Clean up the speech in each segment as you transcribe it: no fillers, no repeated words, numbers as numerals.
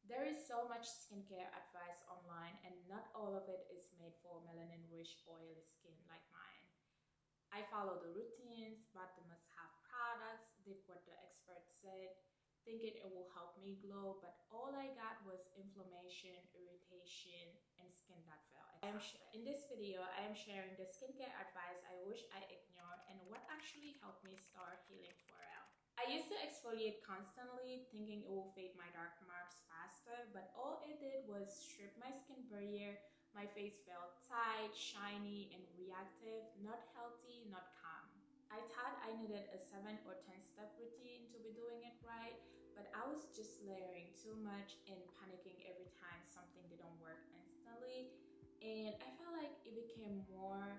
There is so much skincare advice online, and not all of it is made for melanin-rich, oily skin like mine. I follow the routines, bought the must-have products, did what the experts said, thinking it will help me glow, but all I got was inflammation, irritation, and skin that fell. In this video, I am sharing the skincare advice I wish I ignored and what actually helped me start healing for real. I used to exfoliate constantly, thinking it will fade my dark marks faster, but all it did was strip my skin barrier. My face felt tight, shiny, and reactive, not healthy, not calm. I thought I needed a 7 or 10 step routine to be doing it right, but I was just layering too much and panicking every time something didn't work instantly, and I felt like it became more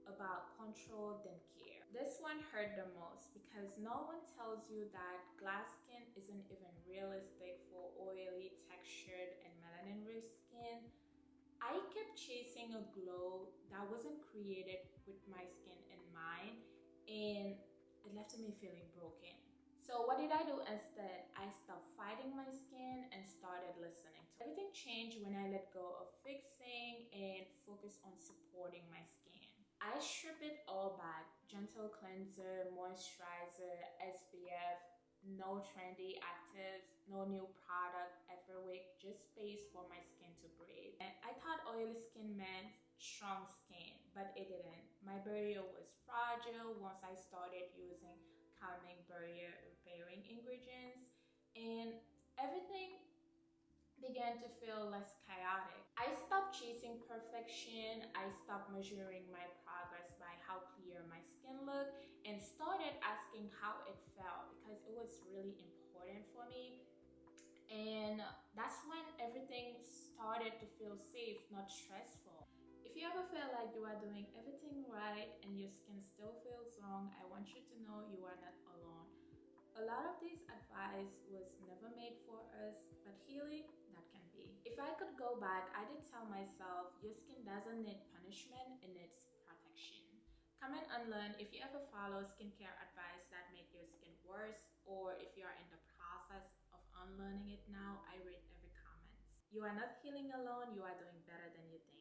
about control than care. This one hurt the most because no one tells you that glass skin isn't even realistic for oily, textured, and melanin-rich skin. I kept chasing a glow that wasn't created with my skin in mind, and it left me feeling broken. So what did I do instead? I stopped fighting my skin and started listening to it. Everything changed when I let go of fixing and focused on supporting my skin. I strip it all back. Gentle cleanser, moisturizer, SPF, no trendy actives, no new product every week, just space for my skin to breathe. And I thought oily skin meant strong skin, but it didn't. My barrier was fragile once I started using calming barrier repairing ingredients, and everything began to feel less chaotic. I stopped chasing perfection, I stopped measuring my progress by how clear my skin looked, and started asking how it felt because it was really important for me. And that's when everything started to feel safe, not stressful. If you ever feel like you are doing everything right and your skin still feels wrong, I want you to know you are not alone. A lot of this advice was never made for us, but healing, that can be. If I could go back, I did tell myself, your skin doesn't need punishment, it needs protection. Comment unlearn if you ever follow skincare advice that made your skin worse, or if you are in the process of unlearning it now. I read every comment. You are not healing alone, you are doing better than you think.